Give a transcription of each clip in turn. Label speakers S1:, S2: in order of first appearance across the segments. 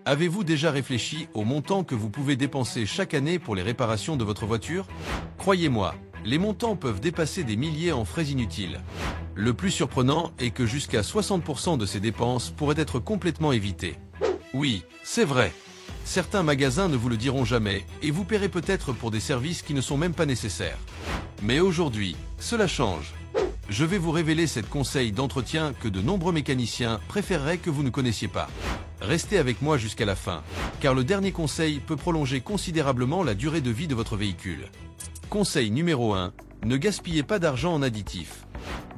S1: Avez-vous déjà réfléchi au montant que vous pouvez dépenser chaque année pour les réparations de votre voiture? Croyez-moi, les montants peuvent dépasser des milliers en frais inutiles. Le plus surprenant est que jusqu'à 60% de ces dépenses pourraient être complètement évitées. Oui, c'est vrai. Certains magasins ne vous le diront jamais et vous paierez peut-être pour des services qui ne sont même pas nécessaires. Mais aujourd'hui, cela change. Je vais vous révéler 7 conseils d'entretien que de nombreux mécaniciens préféreraient que vous ne connaissiez pas. Restez avec moi jusqu'à la fin, car le dernier conseil peut prolonger considérablement la durée de vie de votre véhicule. Conseil numéro 1. Ne gaspillez pas d'argent en additifs.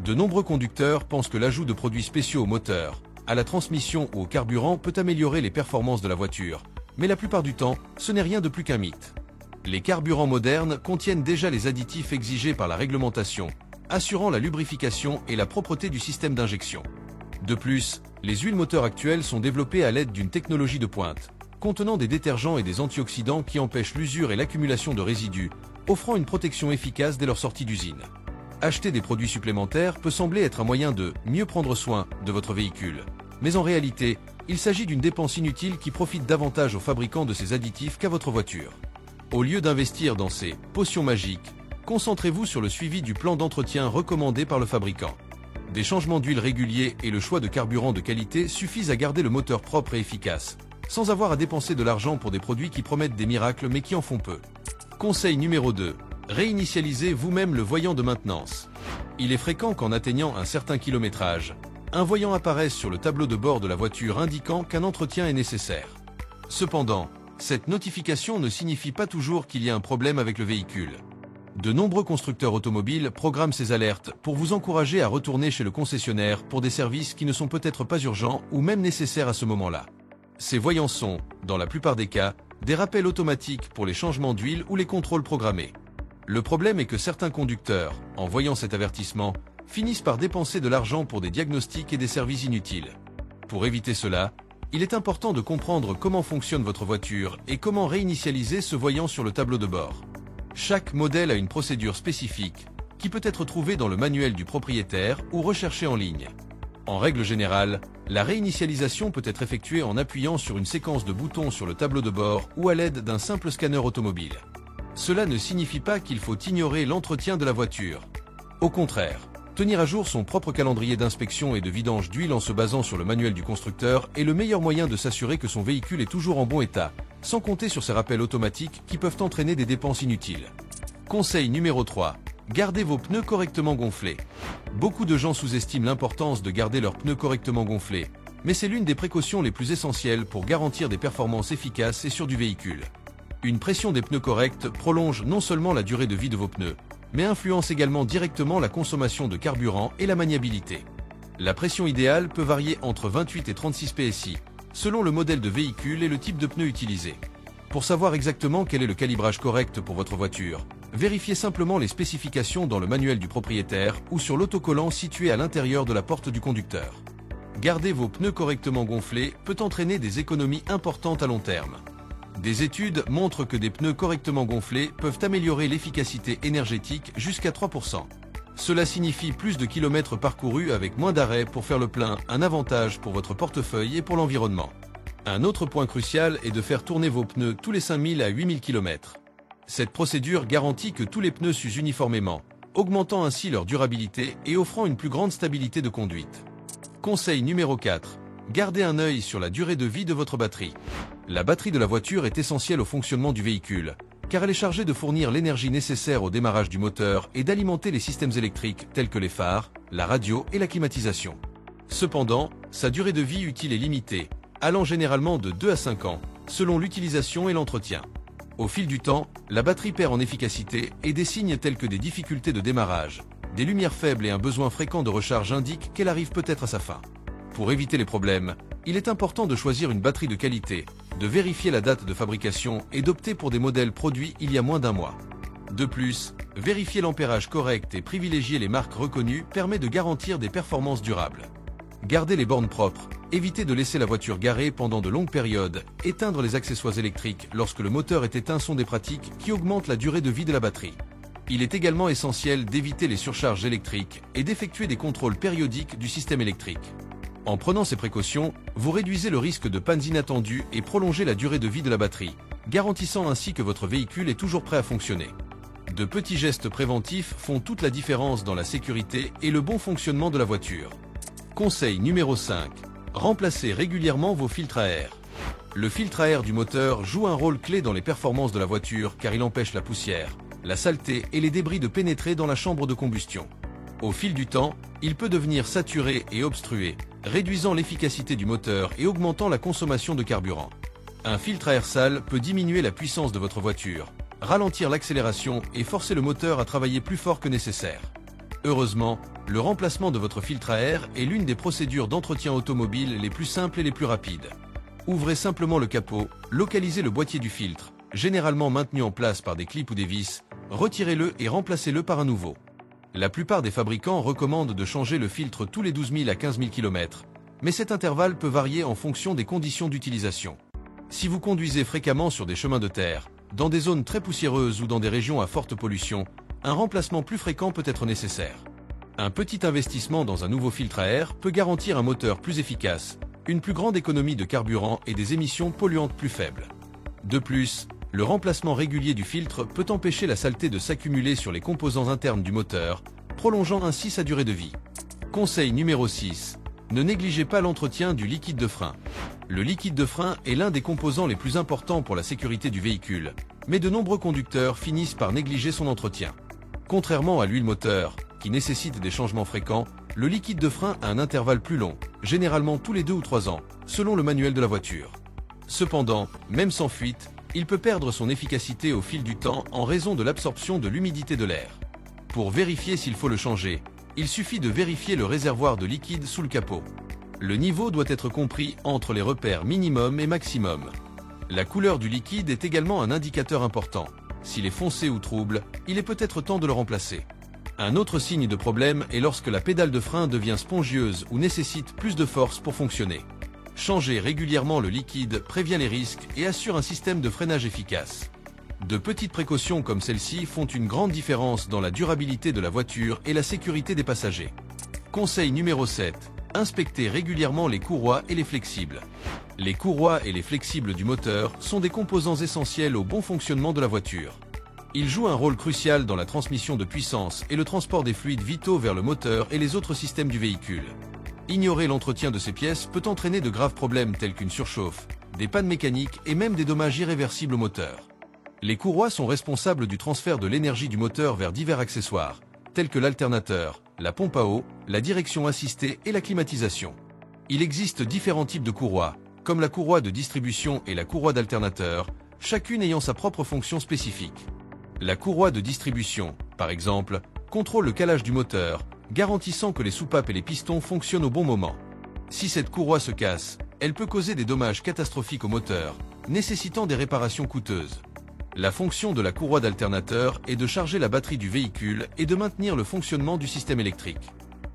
S1: De nombreux conducteurs pensent que l'ajout de produits spéciaux au moteur, à la transmission ou au carburant peut améliorer les performances de la voiture, mais la plupart du temps, ce n'est rien de plus qu'un mythe. Les carburants modernes contiennent déjà les additifs exigés par la réglementation, assurant la lubrification et la propreté du système d'injection. De plus, les huiles moteurs actuelles sont développées à l'aide d'une technologie de pointe, contenant des détergents et des antioxydants qui empêchent l'usure et l'accumulation de résidus, offrant une protection efficace dès leur sortie d'usine. Acheter des produits supplémentaires peut sembler être un moyen de mieux prendre soin de votre véhicule, mais en réalité, il s'agit d'une dépense inutile qui profite davantage aux fabricants de ces additifs qu'à votre voiture. Au lieu d'investir dans ces potions magiques, concentrez-vous sur le suivi du plan d'entretien recommandé par le fabricant. Des changements d'huile réguliers et le choix de carburant de qualité suffisent à garder le moteur propre et efficace, sans avoir à dépenser de l'argent pour des produits qui promettent des miracles mais qui en font peu. Conseil numéro 2. Réinitialisez vous-même le voyant de maintenance. Il est fréquent qu'en atteignant un certain kilométrage, un voyant apparaisse sur le tableau de bord de la voiture indiquant qu'un entretien est nécessaire. Cependant, cette notification ne signifie pas toujours qu'il y a un problème avec le véhicule. De nombreux constructeurs automobiles programment ces alertes pour vous encourager à retourner chez le concessionnaire pour des services qui ne sont peut-être pas urgents ou même nécessaires à ce moment-là. Ces voyants sont, dans la plupart des cas, des rappels automatiques pour les changements d'huile ou les contrôles programmés. Le problème est que certains conducteurs, en voyant cet avertissement, finissent par dépenser de l'argent pour des diagnostics et des services inutiles. Pour éviter cela, il est important de comprendre comment fonctionne votre voiture et comment réinitialiser ce voyant sur le tableau de bord. Chaque modèle a une procédure spécifique qui peut être trouvée dans le manuel du propriétaire ou recherchée en ligne. En règle générale, la réinitialisation peut être effectuée en appuyant sur une séquence de boutons sur le tableau de bord ou à l'aide d'un simple scanner automobile. Cela ne signifie pas qu'il faut ignorer l'entretien de la voiture. Au contraire, tenir à jour son propre calendrier d'inspection et de vidange d'huile en se basant sur le manuel du constructeur est le meilleur moyen de s'assurer que son véhicule est toujours en bon état, sans compter sur ces rappels automatiques qui peuvent entraîner des dépenses inutiles. Conseil numéro 3. Gardez vos pneus correctement gonflés. Beaucoup de gens sous-estiment l'importance de garder leurs pneus correctement gonflés, mais c'est l'une des précautions les plus essentielles pour garantir des performances efficaces et sûres du véhicule. Une pression des pneus correcte prolonge non seulement la durée de vie de vos pneus, mais influence également directement la consommation de carburant et la maniabilité. La pression idéale peut varier entre 28 et 36 PSI, selon le modèle de véhicule et le type de pneus utilisé. Pour savoir exactement quel est le calibrage correct pour votre voiture, vérifiez simplement les spécifications dans le manuel du propriétaire ou sur l'autocollant situé à l'intérieur de la porte du conducteur. Garder vos pneus correctement gonflés peut entraîner des économies importantes à long terme. Des études montrent que des pneus correctement gonflés peuvent améliorer l'efficacité énergétique jusqu'à 3%. Cela signifie plus de kilomètres parcourus avec moins d'arrêts pour faire le plein, un avantage pour votre portefeuille et pour l'environnement. Un autre point crucial est de faire tourner vos pneus tous les 5000 à 8000 km. Cette procédure garantit que tous les pneus s'usent uniformément, augmentant ainsi leur durabilité et offrant une plus grande stabilité de conduite. Conseil numéro 4. Gardez un œil sur la durée de vie de votre batterie. La batterie de la voiture est essentielle au fonctionnement du véhicule, car elle est chargée de fournir l'énergie nécessaire au démarrage du moteur et d'alimenter les systèmes électriques tels que les phares, la radio et la climatisation. Cependant, sa durée de vie utile est limitée, allant généralement de 2 à 5 ans, selon l'utilisation et l'entretien. Au fil du temps, la batterie perd en efficacité et des signes tels que des difficultés de démarrage, des lumières faibles et un besoin fréquent de recharge indiquent qu'elle arrive peut-être à sa fin. Pour éviter les problèmes, il est important de choisir une batterie de qualité, de vérifier la date de fabrication et d'opter pour des modèles produits il y a moins d'un mois. De plus, vérifier l'ampérage correct et privilégier les marques reconnues permet de garantir des performances durables. Gardez les bornes propres, évitez de laisser la voiture garée pendant de longues périodes, éteindre les accessoires électriques lorsque le moteur est éteint sont des pratiques qui augmentent la durée de vie de la batterie. Il est également essentiel d'éviter les surcharges électriques et d'effectuer des contrôles périodiques du système électrique. En prenant ces précautions, vous réduisez le risque de pannes inattendues et prolongez la durée de vie de la batterie, garantissant ainsi que votre véhicule est toujours prêt à fonctionner. De petits gestes préventifs font toute la différence dans la sécurité et le bon fonctionnement de la voiture. Conseil numéro 5. Remplacez régulièrement vos filtres à air. Le filtre à air du moteur joue un rôle clé dans les performances de la voiture car il empêche la poussière, la saleté et les débris de pénétrer dans la chambre de combustion. Au fil du temps, il peut devenir saturé et obstrué, réduisant l'efficacité du moteur et augmentant la consommation de carburant. Un filtre à air sale peut diminuer la puissance de votre voiture, ralentir l'accélération et forcer le moteur à travailler plus fort que nécessaire. Heureusement, le remplacement de votre filtre à air est l'une des procédures d'entretien automobile les plus simples et les plus rapides. Ouvrez simplement le capot, localisez le boîtier du filtre, généralement maintenu en place par des clips ou des vis, retirez-le et remplacez-le par un nouveau. La plupart des fabricants recommandent de changer le filtre tous les 12 000 à 15 000 km, mais cet intervalle peut varier en fonction des conditions d'utilisation. Si vous conduisez fréquemment sur des chemins de terre, dans des zones très poussiéreuses ou dans des régions à forte pollution, un remplacement plus fréquent peut être nécessaire. Un petit investissement dans un nouveau filtre à air peut garantir un moteur plus efficace, une plus grande économie de carburant et des émissions polluantes plus faibles. De plus, le remplacement régulier du filtre peut empêcher la saleté de s'accumuler sur les composants internes du moteur, prolongeant ainsi sa durée de vie. Conseil numéro 6. Ne négligez pas l'entretien du liquide de frein. Le liquide de frein est l'un des composants les plus importants pour la sécurité du véhicule, mais de nombreux conducteurs finissent par négliger son entretien. Contrairement à l'huile moteur, qui nécessite des changements fréquents, le liquide de frein a un intervalle plus long, généralement tous les 2 ou 3 ans, selon le manuel de la voiture. Cependant, même sans fuite, il peut perdre son efficacité au fil du temps en raison de l'absorption de l'humidité de l'air. Pour vérifier s'il faut le changer, il suffit de vérifier le réservoir de liquide sous le capot. Le niveau doit être compris entre les repères minimum et maximum. La couleur du liquide est également un indicateur important. S'il est foncé ou trouble, il est peut-être temps de le remplacer. Un autre signe de problème est lorsque la pédale de frein devient spongieuse ou nécessite plus de force pour fonctionner. Changer régulièrement le liquide prévient les risques et assure un système de freinage efficace. De petites précautions comme celle-ci font une grande différence dans la durabilité de la voiture et la sécurité des passagers. Conseil numéro 7. Inspectez régulièrement les courroies et les flexibles. Les courroies et les flexibles du moteur sont des composants essentiels au bon fonctionnement de la voiture. Ils jouent un rôle crucial dans la transmission de puissance et le transport des fluides vitaux vers le moteur et les autres systèmes du véhicule. Ignorer l'entretien de ces pièces peut entraîner de graves problèmes tels qu'une surchauffe, des pannes mécaniques et même des dommages irréversibles au moteur. Les courroies sont responsables du transfert de l'énergie du moteur vers divers accessoires, tels que l'alternateur, la pompe à eau, la direction assistée et la climatisation. Il existe différents types de courroies, comme la courroie de distribution et la courroie d'alternateur, chacune ayant sa propre fonction spécifique. La courroie de distribution, par exemple, contrôle le calage du moteur, garantissant que les soupapes et les pistons fonctionnent au bon moment. Si cette courroie se casse, elle peut causer des dommages catastrophiques au moteur, nécessitant des réparations coûteuses. La fonction de la courroie d'alternateur est de charger la batterie du véhicule et de maintenir le fonctionnement du système électrique.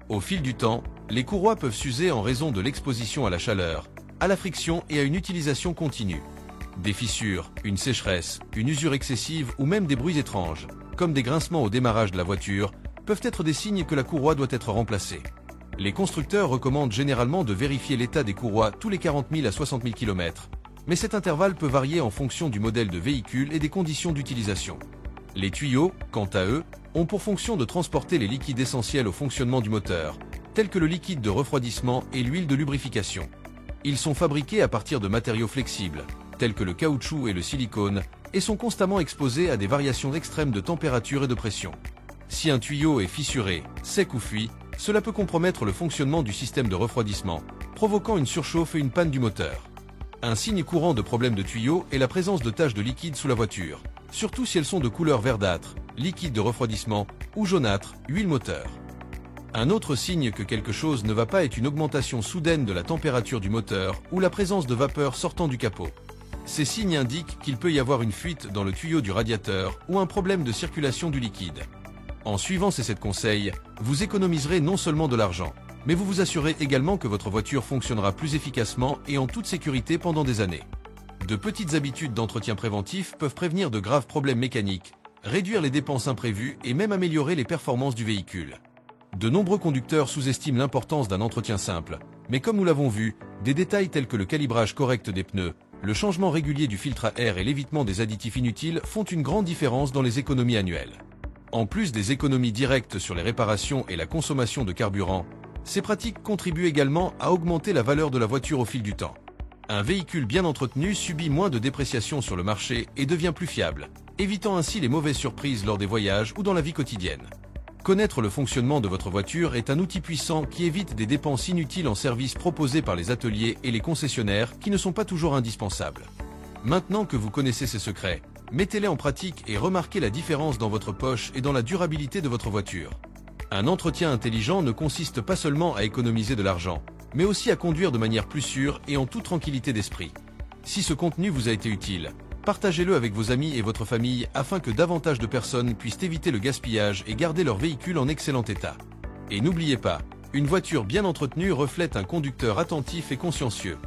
S1: Au fil du temps, les courroies peuvent s'user en raison de l'exposition à la chaleur, à la friction et à une utilisation continue. Des fissures, une sécheresse, une usure excessive ou même des bruits étranges, comme des grincements au démarrage de la voiture, peuvent être des signes que la courroie doit être remplacée. Les constructeurs recommandent généralement de vérifier l'état des courroies tous les 40 000 à 60 000 km, mais cet intervalle peut varier en fonction du modèle de véhicule et des conditions d'utilisation. Les tuyaux, quant à eux, ont pour fonction de transporter les liquides essentiels au fonctionnement du moteur, tels que le liquide de refroidissement et l'huile de lubrification. Ils sont fabriqués à partir de matériaux flexibles, tels que le caoutchouc et le silicone, et sont constamment exposés à des variations extrêmes de température et de pression. Si un tuyau est fissuré, sec ou fuit, cela peut compromettre le fonctionnement du système de refroidissement, provoquant une surchauffe et une panne du moteur. Un signe courant de problème de tuyau est la présence de taches de liquide sous la voiture, surtout si elles sont de couleur verdâtre, liquide de refroidissement, ou jaunâtre, huile moteur. Un autre signe que quelque chose ne va pas est une augmentation soudaine de la température du moteur ou la présence de vapeur sortant du capot. Ces signes indiquent qu'il peut y avoir une fuite dans le tuyau du radiateur ou un problème de circulation du liquide. En suivant ces 7 conseils, vous économiserez non seulement de l'argent, mais vous vous assurez également que votre voiture fonctionnera plus efficacement et en toute sécurité pendant des années. De petites habitudes d'entretien préventif peuvent prévenir de graves problèmes mécaniques, réduire les dépenses imprévues et même améliorer les performances du véhicule. De nombreux conducteurs sous-estiment l'importance d'un entretien simple, Mais comme nous l'avons vu, des détails tels que le calibrage correct des pneus, le changement régulier du filtre à air et l'évitement des additifs inutiles font une grande différence dans les économies annuelles. En plus des économies directes sur les réparations et la consommation de carburant, ces pratiques contribuent également à augmenter la valeur de la voiture au fil du temps. Un véhicule bien entretenu subit moins de dépréciation sur le marché et devient plus fiable, évitant ainsi les mauvaises surprises lors des voyages ou dans la vie quotidienne. Connaître le fonctionnement de votre voiture est un outil puissant qui évite des dépenses inutiles en services proposés par les ateliers et les concessionnaires qui ne sont pas toujours indispensables. Maintenant que vous connaissez ces secrets, mettez-les en pratique et remarquez la différence dans votre poche et dans la durabilité de votre voiture. Un entretien intelligent ne consiste pas seulement à économiser de l'argent, mais aussi à conduire de manière plus sûre et en toute tranquillité d'esprit. Si ce contenu vous a été utile, partagez-le avec vos amis et votre famille afin que davantage de personnes puissent éviter le gaspillage et garder leur véhicule en excellent état. Et n'oubliez pas, une voiture bien entretenue reflète un conducteur attentif et consciencieux.